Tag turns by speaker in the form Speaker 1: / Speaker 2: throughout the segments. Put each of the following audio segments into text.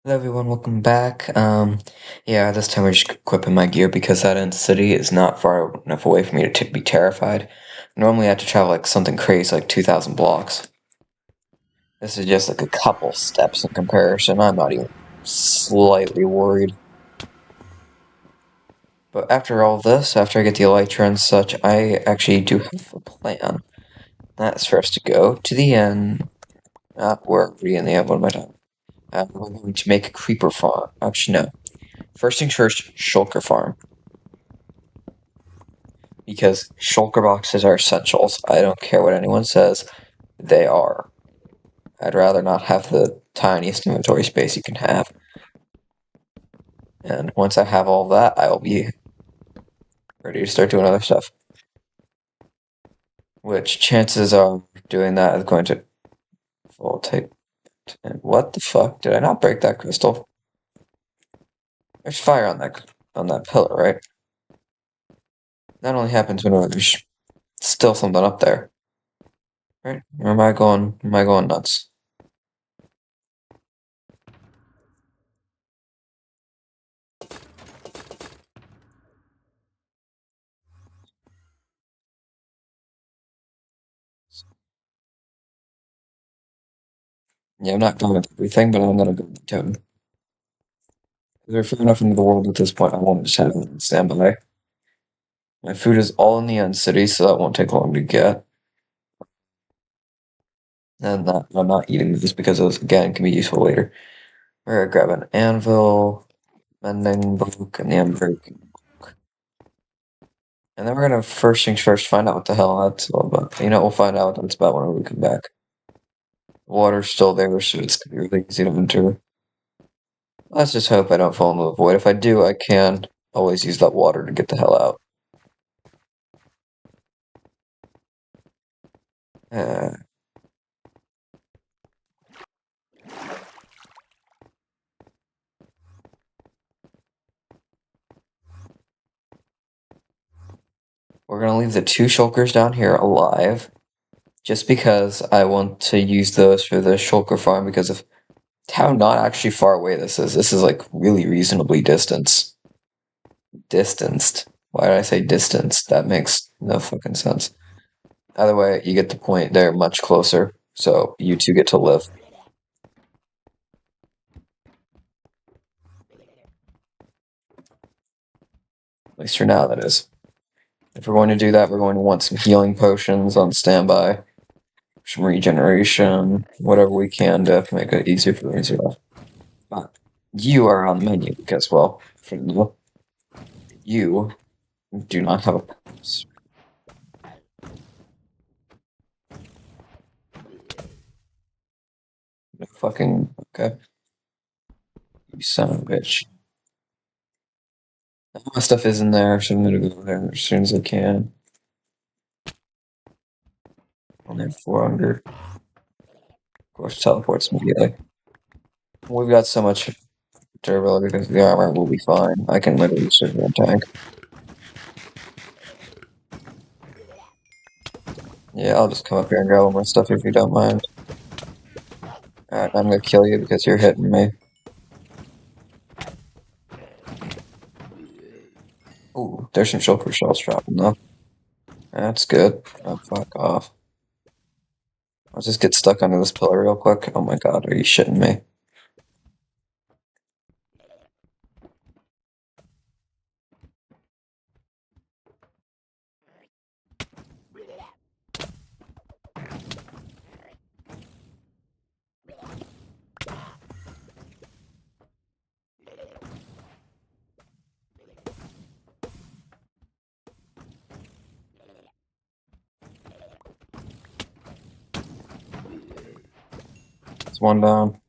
Speaker 1: Hello everyone, welcome back. Yeah, this time we're just equipping my gear because that end city is not far enough away for me to be terrified. Normally I have to travel like something crazy like 2,000 blocks. This is just like a couple steps in comparison. I'm not even slightly worried. But after all this, after I get the elytra and such, I actually do have a plan. That's for us to go to the end. Where are we in the end? What am I doing? We're going to make a creeper farm. Actually, no. First things first, shulker farm. Because shulker boxes are essentials. I don't care what anyone says, they are. I'd rather not have the tiniest inventory space you can have. And once I have all that, I'll be ready to start doing other stuff. Which chances are doing that is going to full tape. And what the fuck? Did I not break that crystal? There's fire on that pillar, right? That only happens when there's still something up there. Right? Or am I going nuts? Yeah, I'm not going with everything, but I'm gonna go with totem. They're far enough into the world at this point, I won't just have it on standby. My food is all in the end city, so that won't take long to get. And I'm not eating this because those, again, can be useful later. We're gonna grab an anvil, mending book, and the unbreaking book. And then we're gonna first things first find out what the hell that's all about. You know, we'll find out what that's about whenever we come back. Water's still there, so it's gonna be really easy to enter. Let's just hope I don't fall into the void. If I do, I can always use that water to get the hell out. Uh, we're gonna leave the two shulkers down here alive, just because I want to use those for the shulker farm because of how not actually far away this is. This is like really reasonably distanced. Why did I say distance? That makes no fucking sense. Either way, you get the point. They're much closer, so you two get to live. At least for now, that is. If we're going to do that, we're going to want some healing potions on standby, some regeneration, whatever we can to make it easier for me to. But you are on the menu because, well, for you do not have a purpose. No fucking okay. You son of a bitch. My stuff is in there, so I'm gonna go there as soon as I can. Only have 400. Of course, teleports immediately. We've got so much durability because the armor will be fine. I can literally sit here and tank. Yeah, I'll just come up here and grab all my stuff if you don't mind. Alright, I'm gonna kill you because you're hitting me. Ooh, there's some shulker shells dropping though. That's good. Oh, fuck off. I'll just get stuck under this pillar real quick. Oh my god, are you shitting me? It's one down.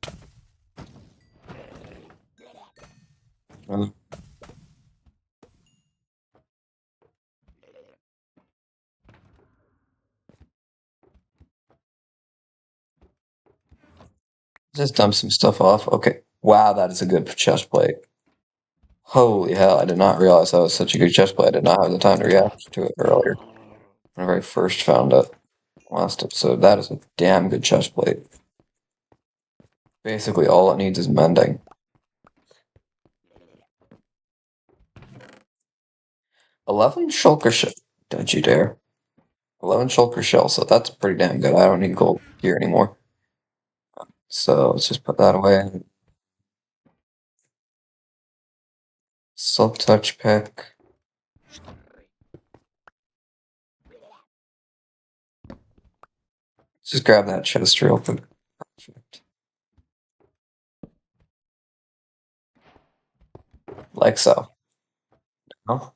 Speaker 1: Just dump some stuff off. Okay. Wow, that is a good chest plate. Holy hell, I did not realize that was such a good chest plate. I did not have the time to react to it earlier. Whenever I first found it last episode, that is a damn good chest plate. Basically, all it needs is mending. 11 shulker shell. Don't you dare. 11 shulker shell, so that's pretty damn good. I don't need gold gear anymore. So let's just put that away. Silk touch pick. Let's just grab that chest real quick. Perfect. Like so. Oh,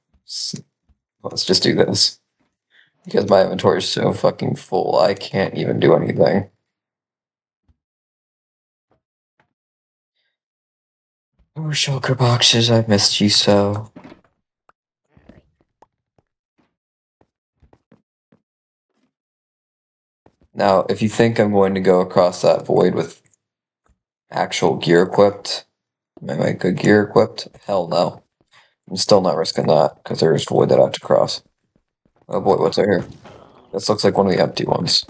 Speaker 1: let's just do this. Because my inventory is so fucking full, I can't even do anything. Oh, shulker boxes, I missed you so. Now, if you think I'm going to go across that void with actual gear equipped, am I good gear equipped? Hell no. I'm still not risking that, because there's void that I have to cross. Oh boy, what's there here? This looks like one of the empty ones.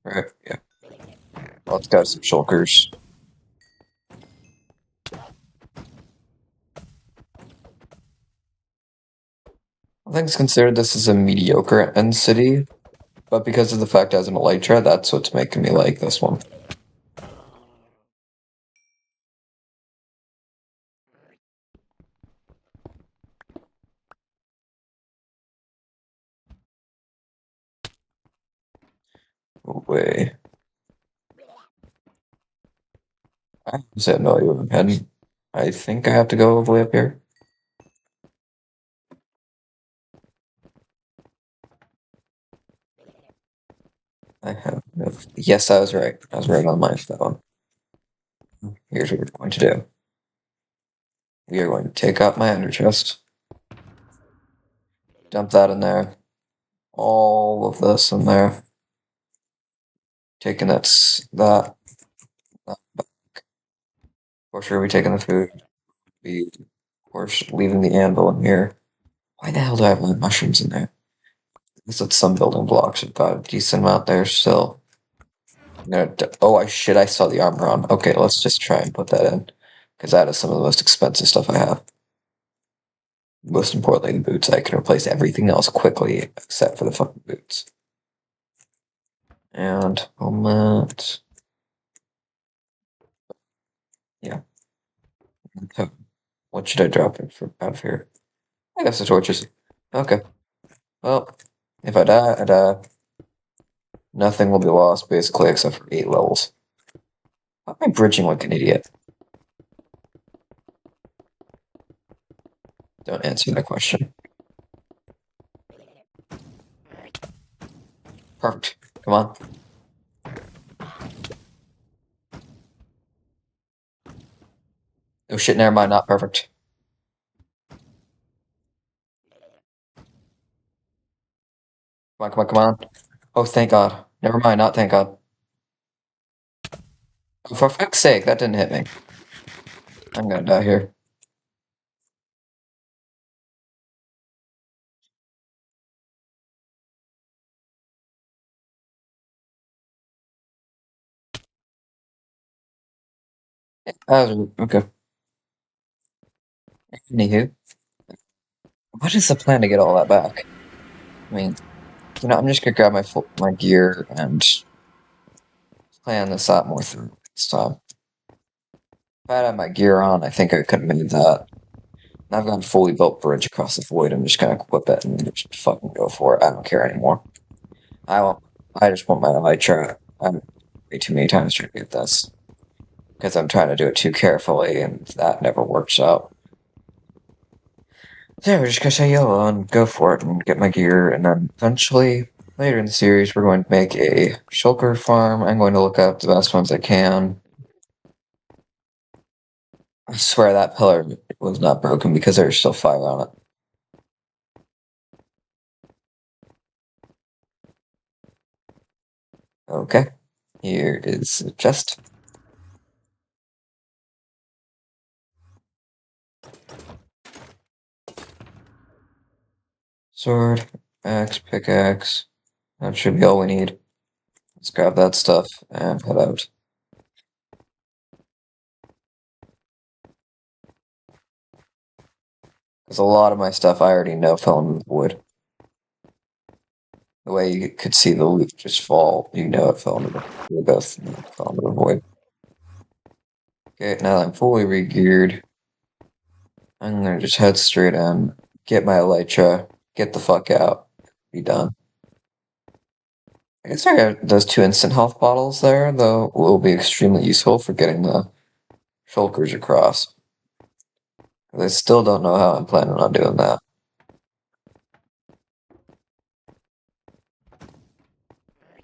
Speaker 1: Right, yeah. Let's go some shulkers. I think it's considered this is a mediocre end city, but because of the fact it has an elytra, that's what's making me like this one. Way. I just have no idea where I'm heading. I think I have to go all the way up here. I have no. Yes, I was right. I was right on my phone. Here's what we're going to do. We are going to take out my ender chest. Dump that in there. All of this in there. Taking that back. For sure, we taking the food. We, of course, leaving the anvil in here. Why the hell do I have my mushrooms in there? Guess it's some building blocks. I've got a decent amount there still. Oh, I saw the armor on. Okay, let's just try and put that in. Because that is some of the most expensive stuff I have. Most importantly, the boots. I can replace everything else quickly except for the fucking boots. And helmet. Yeah. What should I drop in for out of here? I guess the torches. Okay. Well, if I die, I die. Nothing will be lost, basically, except for 8 levels. Why am I bridging like an idiot? Don't answer that question. Perfect. Come on. Oh shit, never mind, not perfect. Come on, come on, come on. Oh, thank God. Never mind, not thank God. Oh, for fuck's sake, that didn't hit me. I'm gonna die here. Okay. Anywho, what is the plan to get all that back? I mean, I'm just gonna grab my gear and plan this out more through this time. If I had my gear on, I think I could have made that. I've got a fully built bridge across the void. I'm just gonna equip it and just fucking go for it. I don't care anymore. I just want my elytra. I'm way too many times trying to get this because I'm trying to do it too carefully, and that never works out. So yeah, we're just gonna say YOLO and go for it and get my gear, and then eventually later in the series we're going to make a shulker farm. I'm going to look up the best ones I can. I swear that pillar was not broken because there's still fire on it. Okay, here is the chest. Sword, axe, pickaxe. That should be all we need. Let's grab that stuff and head out. Because a lot of my stuff I already know fell into the void. The way you could see the loot just fall, you know it fell into the void. Okay, now that I'm fully re-geared, I'm gonna just head straight in, get my elytra, get the fuck out, be done. I guess I got those 2 instant health bottles there, though, will be extremely useful for getting the shulkers across. I still don't know how I'm planning on doing that.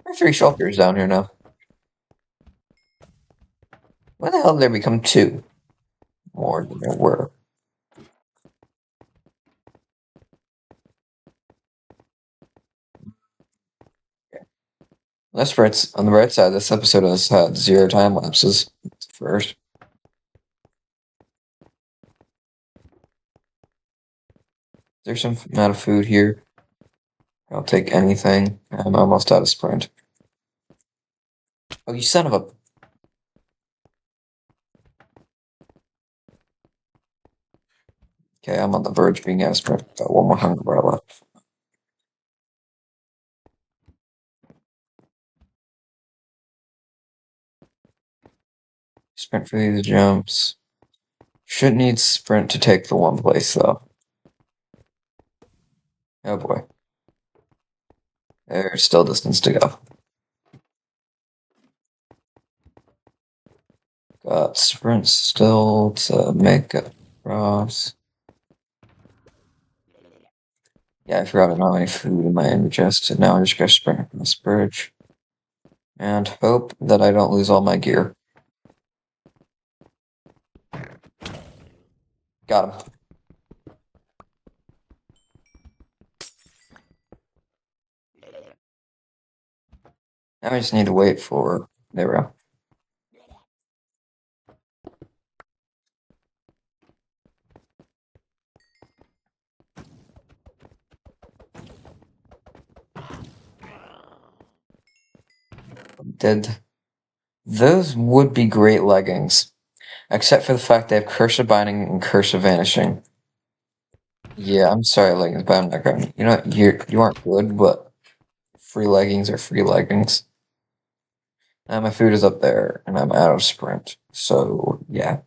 Speaker 1: There are 3 shulkers down here now. When the hell did there become 2? More than there were. On the right side, this episode has had 0 time lapses. First. There's some amount of food here. I'll take anything. I'm almost out of sprint. Oh, you son of a... Okay, I'm on the verge of being out of sprint. Got 1 more hunger bar left. Sprint for these jumps. Shouldn't need sprint to take the 1 place, though. Oh boy. There's still distance to go. Got sprint still to make it across. Yeah, I forgot I don't have any food in my inventory chest, and now I'm just gonna sprint across this bridge. And hope that I don't lose all my gear. Got him. Now I just need to wait for... There we go. Those would be great leggings. Except for the fact they have Curse of Binding and Curse of Vanishing. Yeah, I'm sorry, leggings, but I'm not grabbing. You know, you aren't good, but free leggings are free leggings. My food is up there, and I'm out of sprint. So, yeah.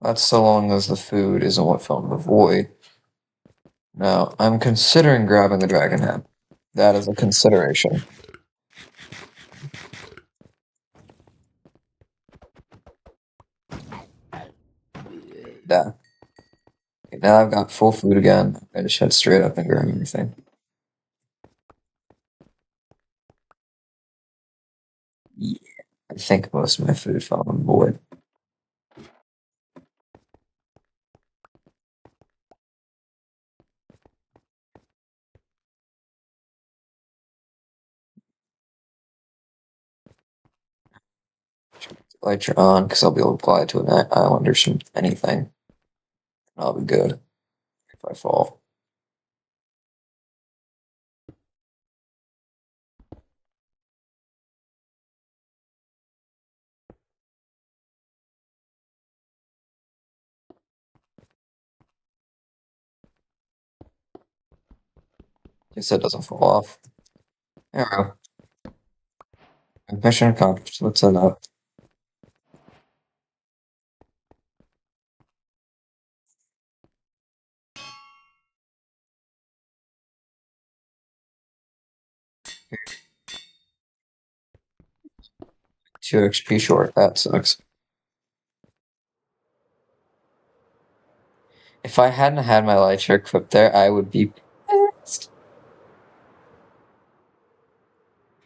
Speaker 1: That's so long as the food isn't what fell in the void. Now, I'm considering grabbing the dragon head. That is a consideration. Yeah. Okay, now I've got full food again. I just head straight up and grab everything. Yeah, I think most of my food fell in the void. Elytra on, because I'll be able to apply it to an island or anything. I'll be good if I fall. Guess that doesn't fall off. There we go. Mission accomplished. Let's end up. Two XP short. That sucks. If I hadn't had my elytra equipped there, I would be pissed.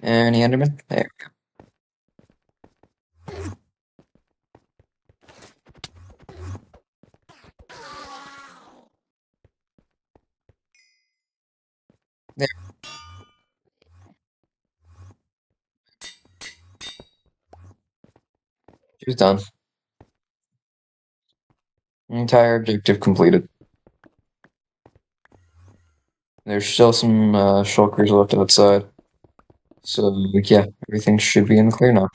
Speaker 1: Any Enderman? There we go. There. She's done. Entire objective completed. There's still some shulkers left outside. So, yeah, everything should be in the clear now.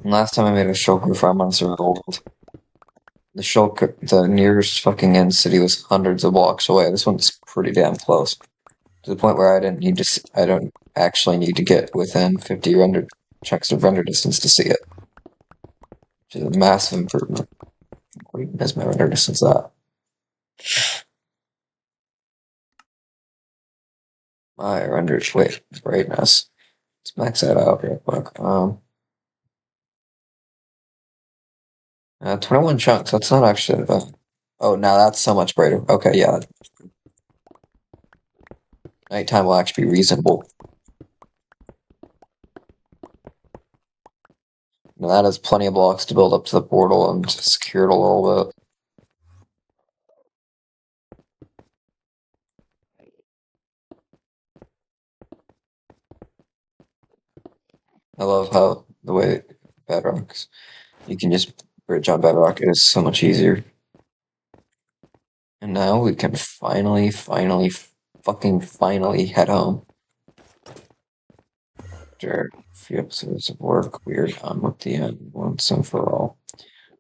Speaker 1: Last time I made a shulker farm on Survival World, the nearest fucking end city was hundreds of blocks away. This one's pretty damn close. To the point where I don't actually need to get within 50 render checks of render distance to see it. Which is a massive improvement. What even is my render distance at? My render brightness. Let's max that out real quick. 21 chunks. That's not actually bad. Oh, now that's so much brighter. Okay, yeah. Nighttime will actually be reasonable. Now that has plenty of blocks to build up to the portal and to secure it a little bit. I love how the way Bedrocks, you can just bridge on Bedrock. It is so much easier. And now we can finally head home. After a few episodes of work, we are done with the end once and for all.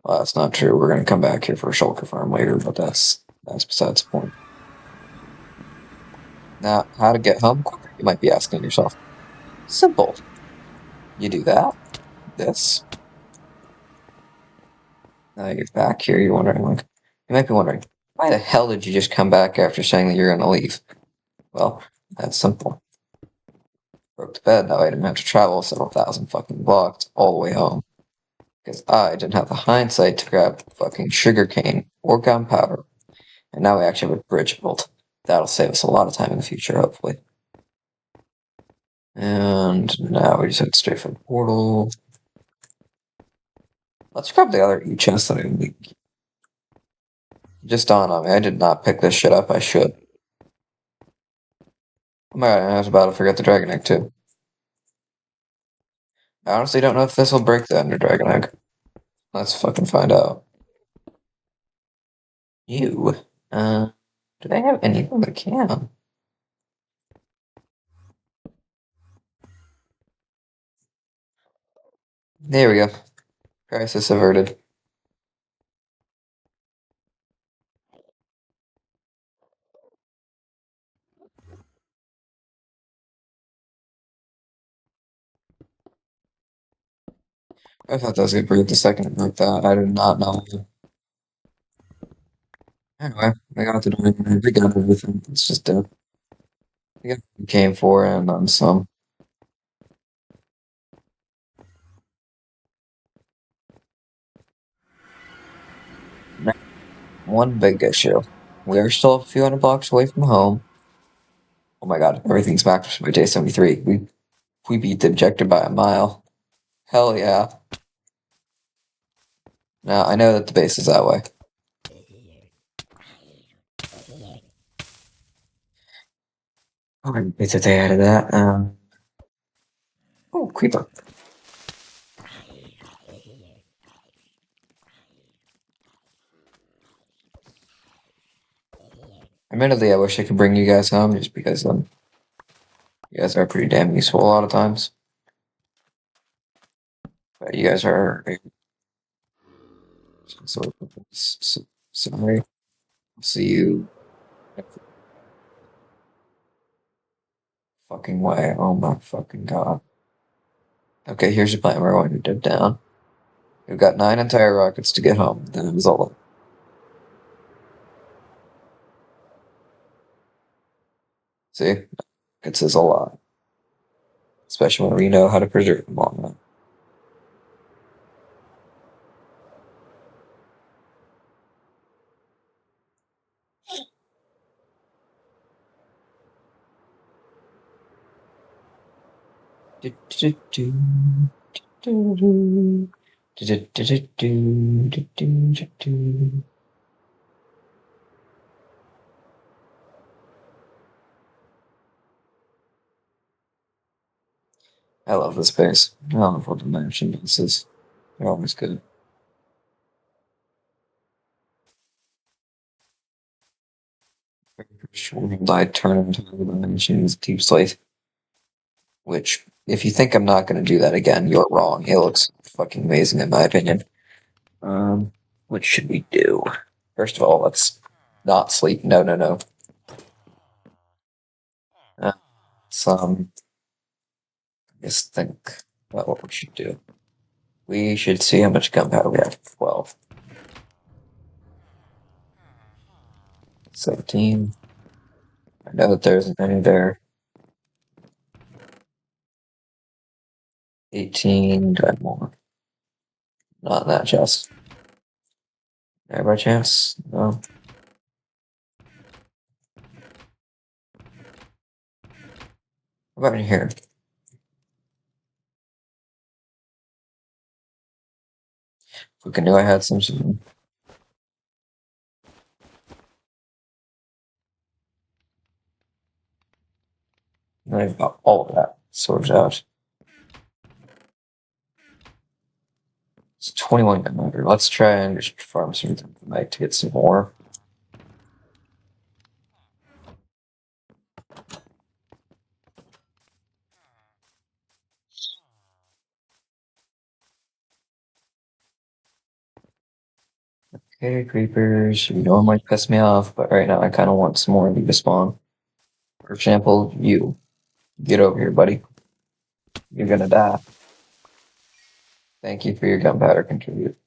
Speaker 1: Well, that's not true. We're going to come back here for a shulker farm later, but that's besides the point. Now, how to get home quicker, you might be asking yourself. Simple. You do that. This. Now you're back here. You're wondering, you might be wondering, why the hell did you just come back after saying that you're going to leave? Well, that's simple. Broke the bed. Now I didn't have to travel several thousand fucking blocks all the way home. Because I didn't have the hindsight to grab fucking sugarcane or gunpowder. And now we actually have a bridge built. That'll save us a lot of time in the future, hopefully. And now we just head straight for the portal. Let's grab the other chest that I leak. Just dawned on me, I did not pick this shit up. I should. Oh my god, I was about to forget the dragon egg too. I honestly don't know if this will break the Ender Dragon egg. Let's fucking find out. You. Do they have anything that can? There we go. Crisis averted. I thought that was gonna break the second it broke that. I did not know. Anyway, I got the dragon egg. We got everything. It's just dead. We got what we came for and then some. One big issue. We are still a few hundred blocks away from home. Oh my god, everything's back by day 73. We beat the objective by a mile. Hell yeah. Now, I know that the base is that way. Oh, I bet that they added that. Oh, creeper. Admittedly, I wish I could bring you guys home just because you guys are pretty damn useful a lot of times. But you guys are. So, sorry. I'll see you. Fucking way. Oh my fucking god. Okay, here's your plan. We're going to dip down. We've got 9 entire rockets to get home. Then it was all. See? It says a lot. Especially when we know how to preserve them long enough. I love this base. I love what dimension bases. They're always good. World I turn into the dimensions deep slate, which if you think I'm not going to do that again, you're wrong. It looks fucking amazing in my opinion. What should we do? First of all, let's not sleep. No, no, no. Just think about what we should do. We should see how much gunpowder we have. 12. 17. I know that there isn't any there. 18. Do I have more? Not in that chest. There by chance? No. What about in here? Fucking knew I had some. I've got all of that sorted out. It's 21 gunpowder. Let's try and just farm some tonight to get some more. Okay, creepers. You normally piss me off, but right now I kind of want some more of you to spawn. For example, you. Get over here, buddy. You're gonna die. Thank you for your gunpowder contribute.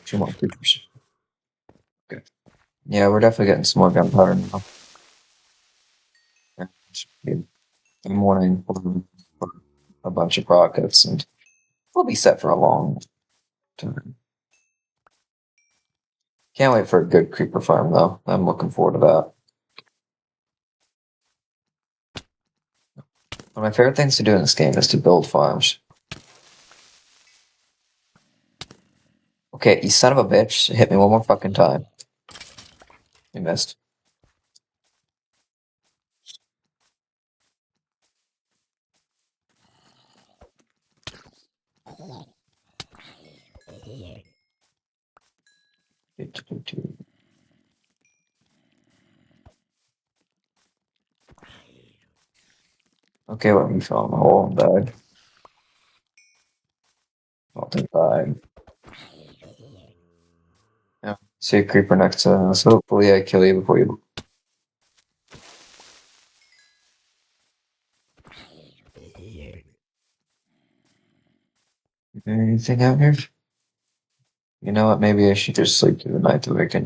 Speaker 1: Two more creepers. Okay. Yeah, we're definitely getting some more gunpowder now. In the morning, we'll have a bunch of rockets, and we'll be set for a long time. Can't wait for a good creeper farm, though. I'm looking forward to that. One of my favorite things to do in this game is to build farms. Okay, you son of a bitch. Hit me one more fucking time. You missed. Okay, let me fill in the hole and died. I'll take 5. Yeah, see a creeper next to us. Hopefully I kill you before you. Anything out here? You know what? Maybe I should just sleep through the night so we can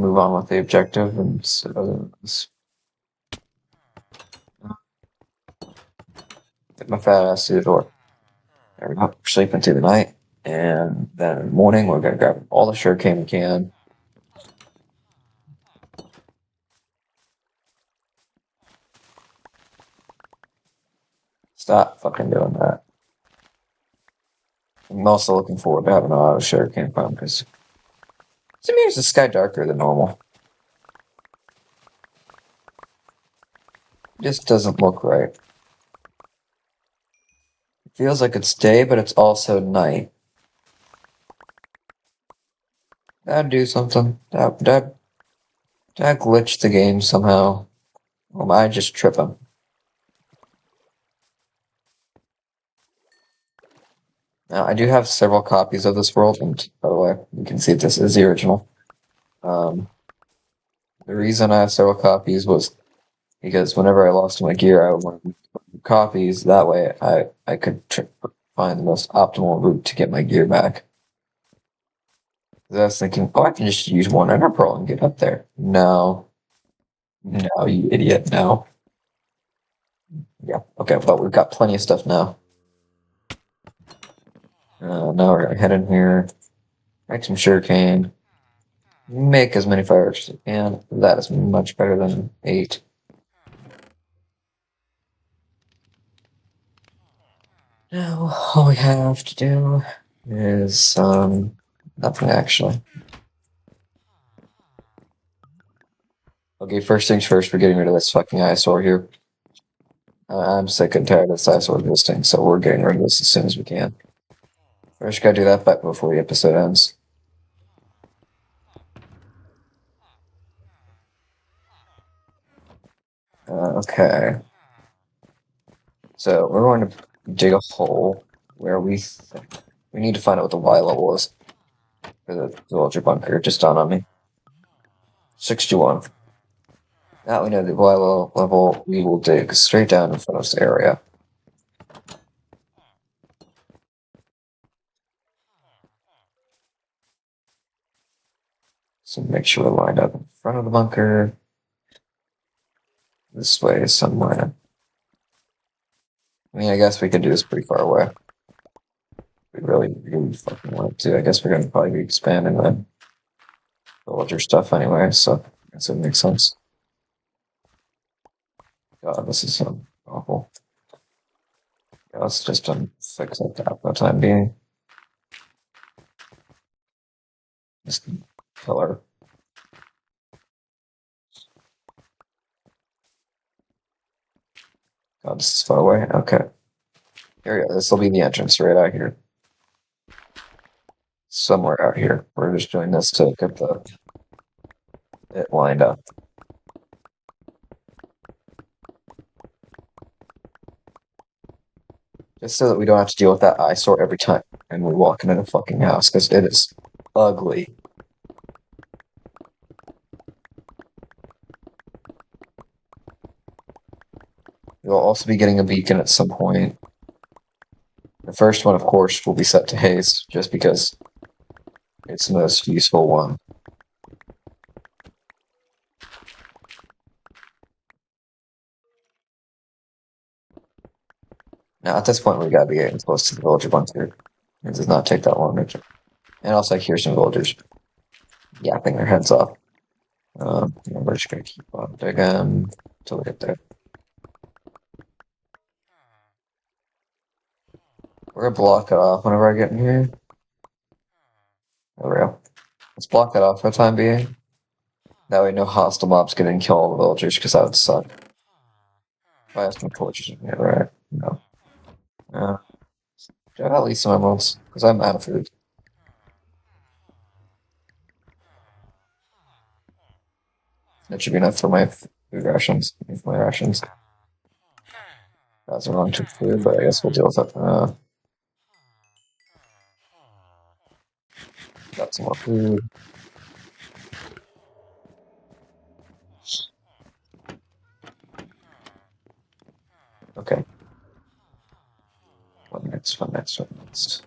Speaker 1: move on with the objective and get my fat ass to the door. There we go. We're sleeping through the night, and then in the morning we're gonna grab all the sugarcane we can. Stop fucking doing that. I'm also looking forward to having a lot of sugarcane farm because to me, is the sky darker than normal? It just doesn't look right. It feels like it's day, but it's also night. That'd do something. That glitch the game somehow. Or am I just tripping? Now, I do have several copies of this world, and by the way, you can see this is the original. The reason I have several copies was because whenever I lost my gear, I would want copies. That way, I could find the most optimal route to get my gear back. I was thinking, oh, I can just use one ender pearl and get up there. No, you idiot! No. Yeah. Okay, but we've got plenty of stuff now. Now we're gonna head in here, make some sugarcane, make as many fireworks as we can. That is much better than 8. Now, all we have to do is, nothing actually. Okay, first things first, we're getting rid of this fucking eyesore here. I'm sick and tired of this eyesore existing, so we're getting rid of this as soon as we can. We just gotta do that back before the episode ends. Okay. So we're going to dig a hole where we need to find out what the Y level is for the villager bunker. It just dawned on me. 61. Now we know the Y level, we will dig straight down in front of this area. So make sure we're lined up in front of the bunker. This way somewhere. I mean, I guess we could do this pretty far away. We really, really fucking want to. I guess we're going to probably be expanding the villager stuff anyway, so I guess it makes sense. God, this is so awful. Yeah, let's just fix it for the time being. Just kill her. God, this is far away. Okay. Here we go. This will be the entrance right out here. Somewhere out here. We're just doing this to get it lined up. Just so that we don't have to deal with that eyesore every time and we walk into the fucking house, because it is ugly. We'll also be getting a beacon at some point. The first one, of course, will be set to haste, just because it's the most useful one. Now, at this point, we gotta be getting close to the villager bunker. It does not take that long. And also, I hear some villagers yapping their heads off. We're just gonna keep on digging until we get there. We're gonna block it off whenever I get in here. There we go. Let's block that off for the time being. That way, no hostile mobs get in and kill all the villagers, because that would suck. If I have some torches in here, right? No. Do I have at least some emeralds? Because I'm out of food. That should be enough for my food rations. My rations. That's the wrong to food, but I guess we'll deal with it. Got some more food. Okay. What next? What next? What next?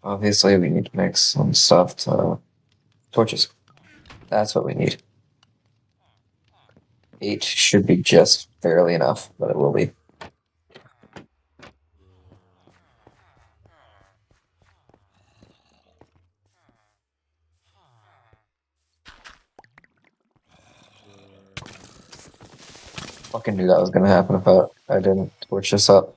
Speaker 1: Obviously, we need to make some stuffed torches. That's what we need. 8 should be just barely enough, but it will be. Fucking knew that was gonna happen if I didn't torch this up.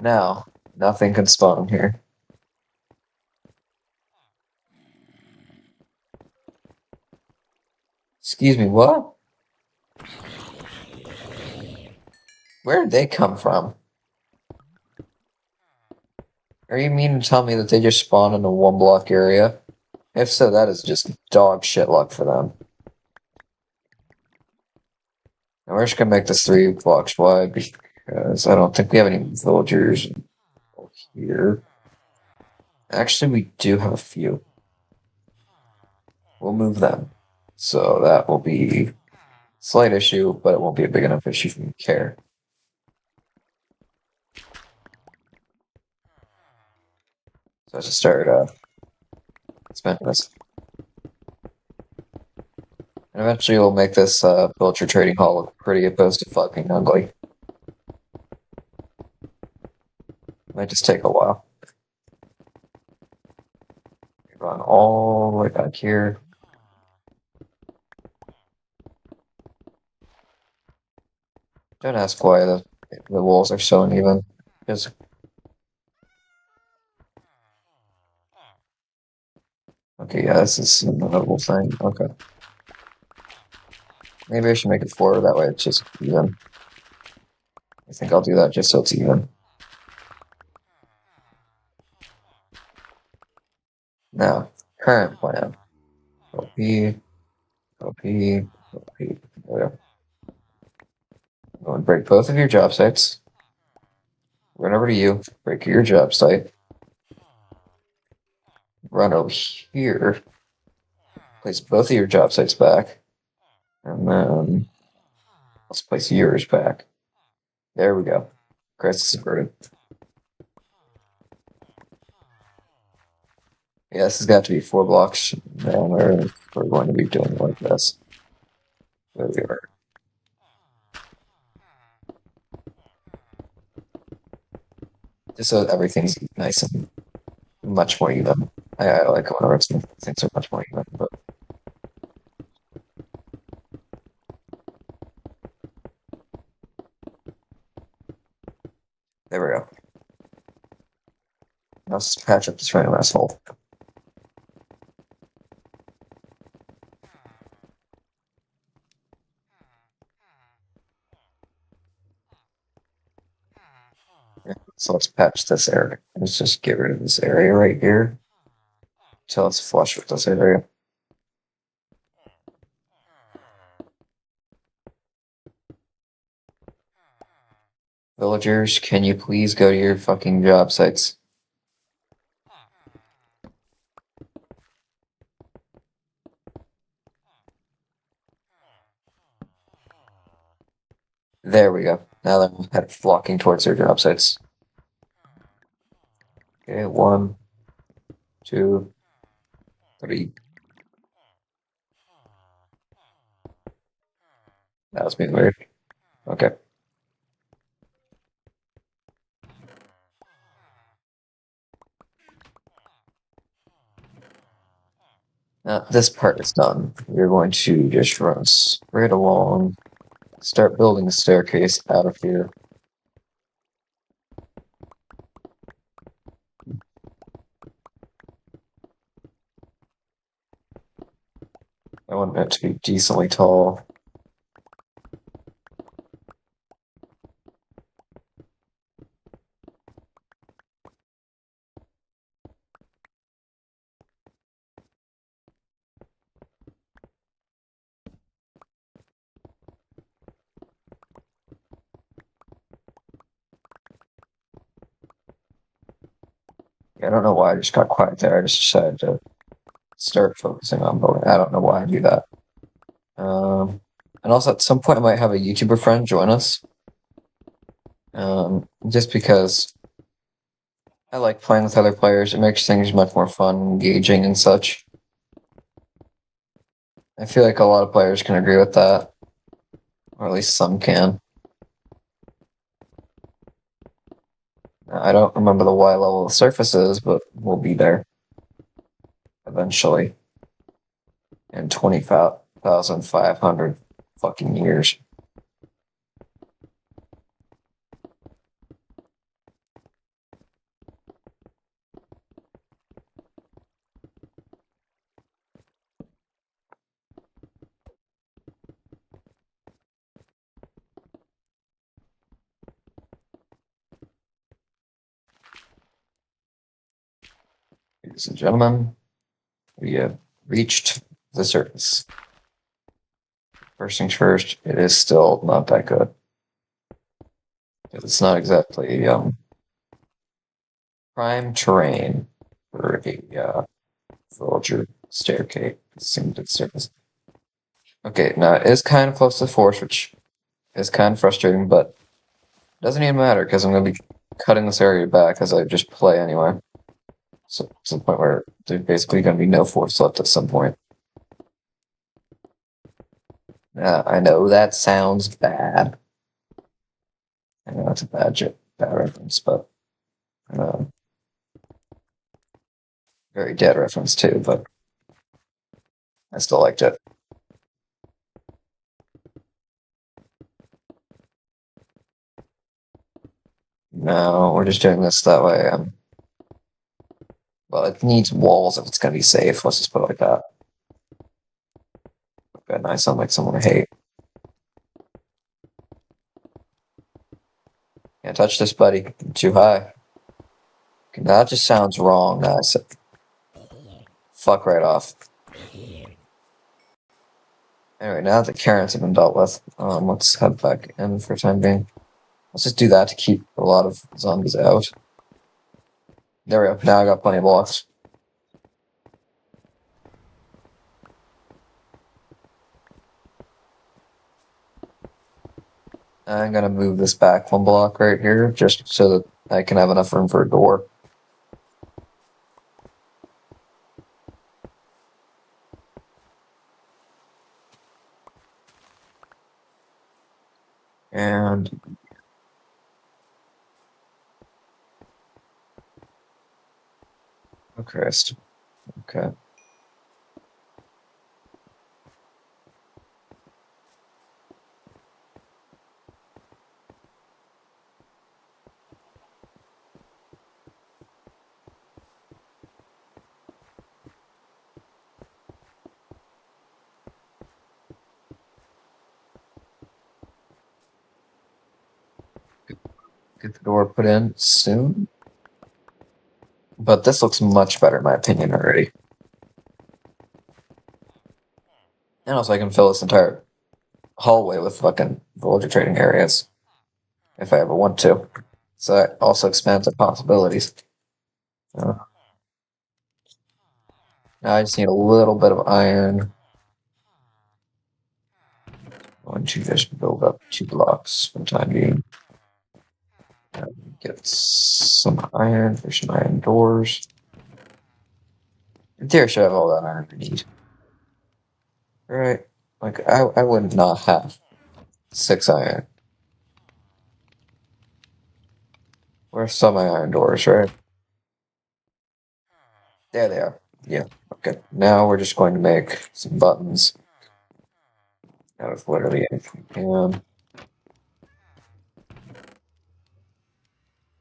Speaker 1: Now, nothing can spawn here. Excuse me, what? Where did they come from? Are you mean to tell me that they just spawn in a 1 block area? If so, that is just dog shit luck for them. And we're just gonna make this 3 blocks wide because I don't think we have any villagers here. Actually, we do have a few. We'll move them. So that will be a slight issue, but it won't be a big enough issue for me to care. So let's just start expanding this. And eventually we'll make this villager trading hall look pretty opposed to fucking ugly. Might just take a while. Run all the way back here. Don't ask why the walls are so uneven. Because okay, yeah, this is a notable thing. Okay. Maybe I should make it 4, that way it's just even. I think I'll do that just so it's even. Now, current plan. Copy, copy, copy. There we go. I'm going to break both of your job sites. Run over to you, break your job site. Run over here. Place both of your job sites back. And then let's place yours back. There we go. Crisis averted. Yeah, this has got to be 4 blocks down there. We're going to be doing like this. There we are. Just so everything's nice and much more even. I like whenever things are much more even, but there we go. Let's patch up this random asshole. Yeah, so let's patch this area. Let's just get rid of this area right here until it's flush with this area. Villagers, can you please go to your fucking job sites? There we go. Now they're flocking towards their job sites. Okay, 1, 2, 3. That was being weird. Okay. Now this part is done. We're going to just run straight along, start building the staircase out of here. I want it to be decently tall. Yeah, I don't know why I just got quiet there. I just decided to start focusing on building. I don't know why I do that. And also at some point I might have a YouTuber friend join us. Just because I like playing with other players. It makes things much more fun, engaging, and such. I feel like a lot of players can agree with that, or at least some can. I don't remember the Y level of the surface is, but we'll be there eventually in 20,500 fucking years. Ladies and gentlemen, we have reached the surface. First things first, it is still not that good. It's not exactly prime terrain for a villager staircase. Seemed to surface. Okay, now it is kind of close to the forest, which is kind of frustrating, but it doesn't even matter because I'm going to be cutting this area back as I just play anyway. So to the point where there's basically going to be no force left at some point. I know that sounds bad. I know it's a bad reference, but very dead reference too. But I still liked it. now. We're just doing this that way. Well, it needs walls if it's gonna be safe. Let's just put it like that. Okay, I sound like someone I hate. Can't touch this, buddy. Too high. That just sounds wrong. Fuck right off. Anyway, now that the Karens have been dealt with, let's head back in for time being. Let's just do that to keep a lot of zombies out. There we go. Now I got plenty of blocks. I'm gonna move this back 1 block right here, just so that I can have enough room for a door. And oh Christ. Okay. Get the door put in soon. But this looks much better in my opinion already. And also I can fill this entire hallway with fucking villager trading areas. If I ever want to. So that also expands the possibilities. Now I just need a little bit of iron. I want to just build up 2 blocks for the time being. Get some iron for some iron doors. In theory, I should have all that iron I need. Right? Like, I would not have 6 iron. Where's some of my iron doors, right? There they are. Yeah, okay. Now we're just going to make some buttons out of literally anything we can.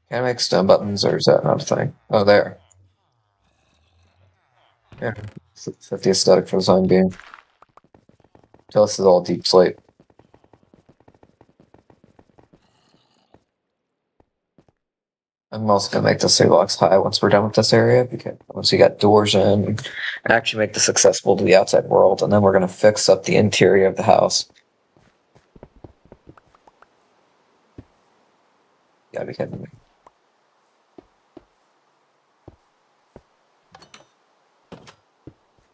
Speaker 1: Can I make stone buttons, or is that not a thing? Oh, there. Yeah, fit the aesthetic for the time being. Till this is all deep slate. I'm also gonna make the 3 blocks high once we're done with this area, because once we got doors in, and actually make this accessible to the outside world, and then we're gonna fix up the interior of the house. You gotta be kidding me.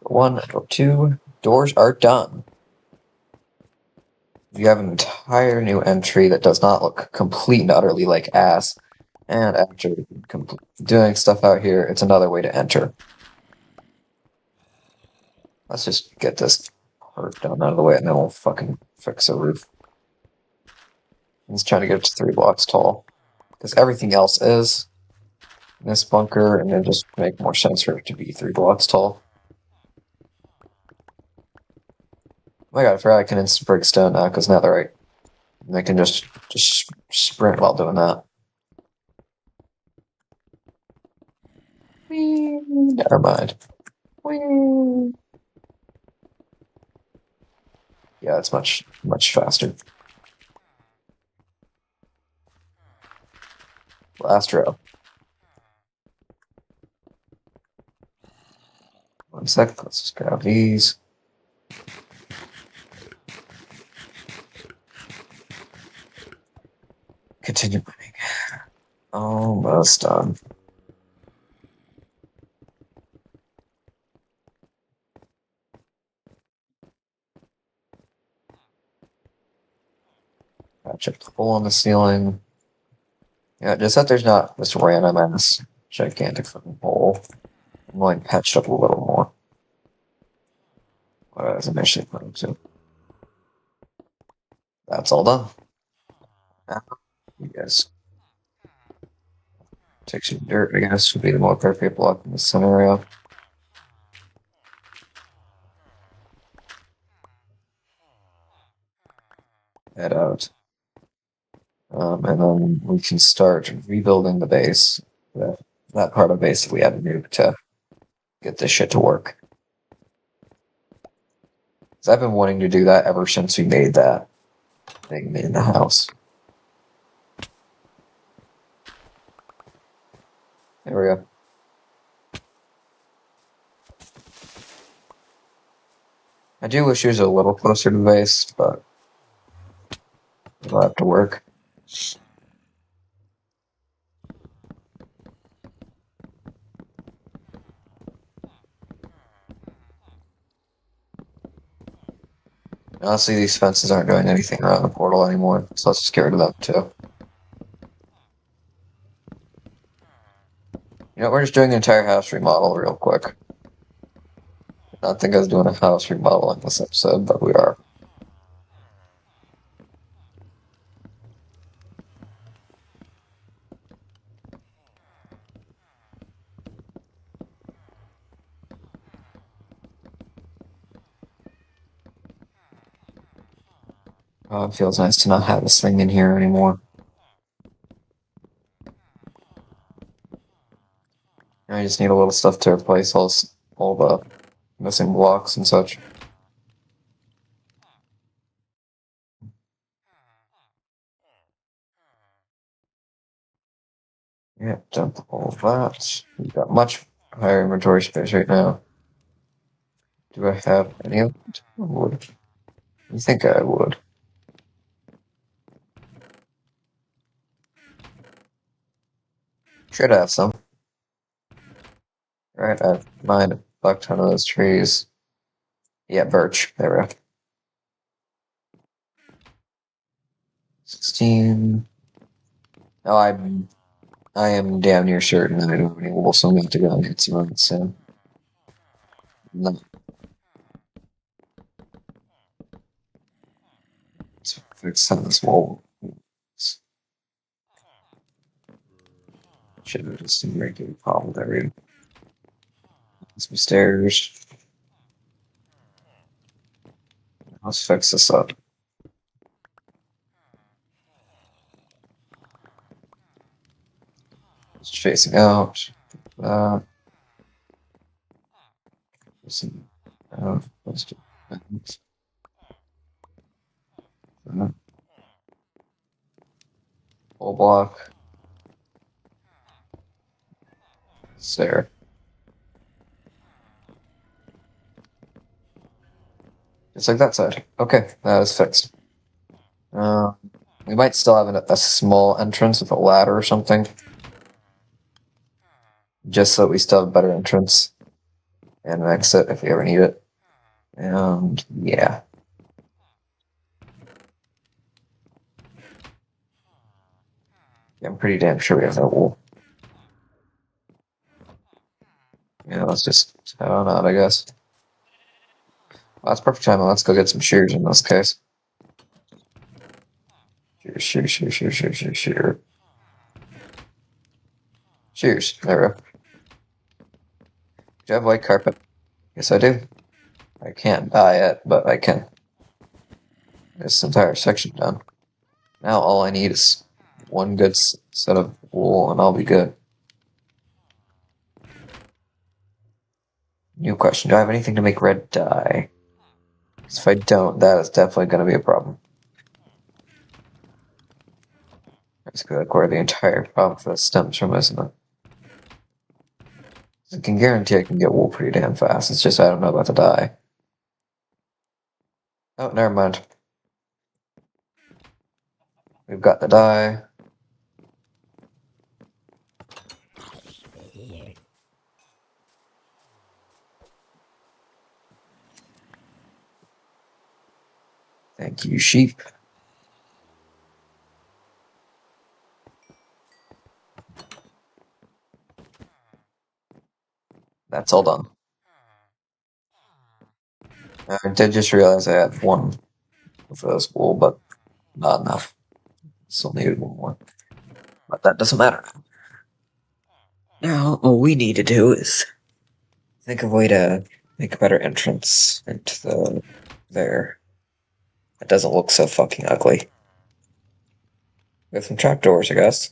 Speaker 1: 1 or 2 doors are done. You have an entire new entry that does not look complete and utterly like ass. And after doing stuff out here, it's another way to enter. Let's just get this part done out of the way, and then we'll fucking fix the roof. He's trying to get it to 3 blocks tall. Because everything else is in this bunker, and it just make more sense for it to be 3 blocks tall. Oh my god, I forgot I can instant break stone now, because netherite. And I can just sprint while doing that. Whee! Never mind. Whee! Yeah, it's much faster. Last row. 1 sec, let's just grab these. Continue mining. Almost done. Check the hole in the ceiling. Yeah, just that there's not this random ass gigantic fucking hole. I'm going patched up a little more. What I was initially planning to. That's all done. Now, you guys take some dirt, I guess, would be the more appropriate block in this scenario. Head out. And then we can start rebuilding the base. That part of the base that we had to nuke to get this shit to work. Because I've been wanting to do that ever since we made that thing in the house. There we go. I do wish he was a little closer to the base, but it'll have to work. Honestly, these fences aren't doing anything around the portal anymore, so let's just get rid of them too. You know, we're just doing an entire house remodel real quick. I don't think I was doing a house remodel in this episode, but we are. Oh, it feels nice to not have this thing in here anymore. I just need a little stuff to replace all the missing blocks and such. Yeah, dump all of that. We've got much higher inventory space right now. Do I have any of it? I would. You think I would? Should have some. Right, I've mined a fuck ton of those trees. Yeah, birch. There we go. 16. Oh, I am damn near certain that I don't have any wool, so I'm going to go and get some of it soon. No. Let's fix some of this wool. Should have just a regular problem there, dude. Some stairs. Let's fix this up. It's facing out. Let's do full block. There. Just like that side. Okay, that is fixed. We might still have a small entrance with a ladder or something. Just so we still have a better entrance and an exit if we ever need it. And yeah. Yeah, I'm pretty damn sure we have that wool. Yeah, let's just head on out, I guess. Well, that's perfect timing. Let's go get some shears in this case. Shears. Shears. There we go. Do you have white carpet? Yes, I do. I can't dye it, but I can. This entire section done. Now all I need is one good set of wool, and I'll be good. New question. Do I have anything to make red dye? Because if I don't, that is definitely going to be a problem. That's like where the entire problem for this stems from, isn't it? I can guarantee I can get wool pretty damn fast. It's just I don't know about the dye. Oh, never mind. We've got the dye. Thank you, sheep. That's all done. I did just realize I had one of those wool, but not enough. Still needed one more. But that doesn't matter. Now, all we need to do is think of a way to make a better entrance into there. It doesn't look so fucking ugly. With some trapdoors, I guess.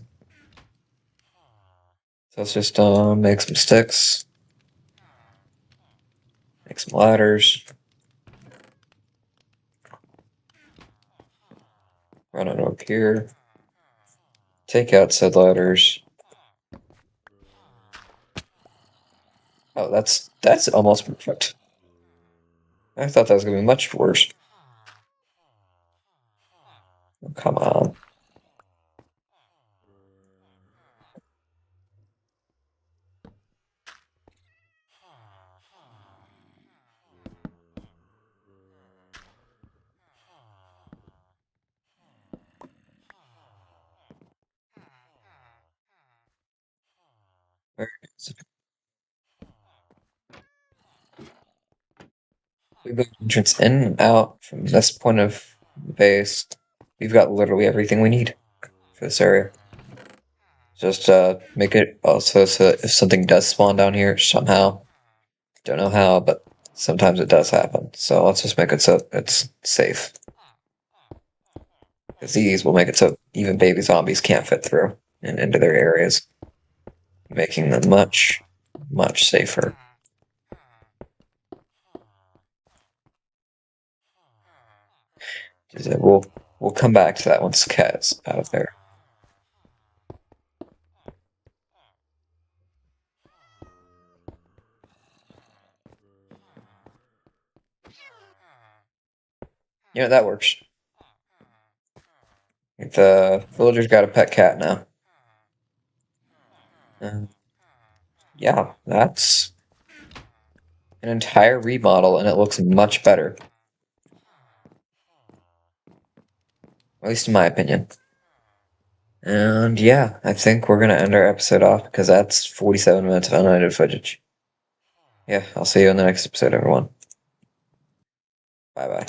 Speaker 1: So let's just make some sticks. Make some ladders. Run it up here. Take out said ladders. Oh, that's almost perfect. I thought that was gonna be much worse. Oh, come on. Where is it? We build entrance in and out from this point of the base. We've got literally everything we need for this area. Just make it also so if something does spawn down here somehow, don't know how, but sometimes it does happen. So let's just make it so it's safe. Because these will make it so even baby zombies can't fit through and into their areas, making them much, much safer. We'll come back to that once Cat's out of there. Yeah, that works. The villager's got a pet cat now. Yeah, that's an entire remodel, and it looks much better. At least in my opinion. And yeah, I think we're gonna end our episode off because that's 47 minutes of unedited footage. Yeah, I'll see you in the next episode, everyone. Bye bye.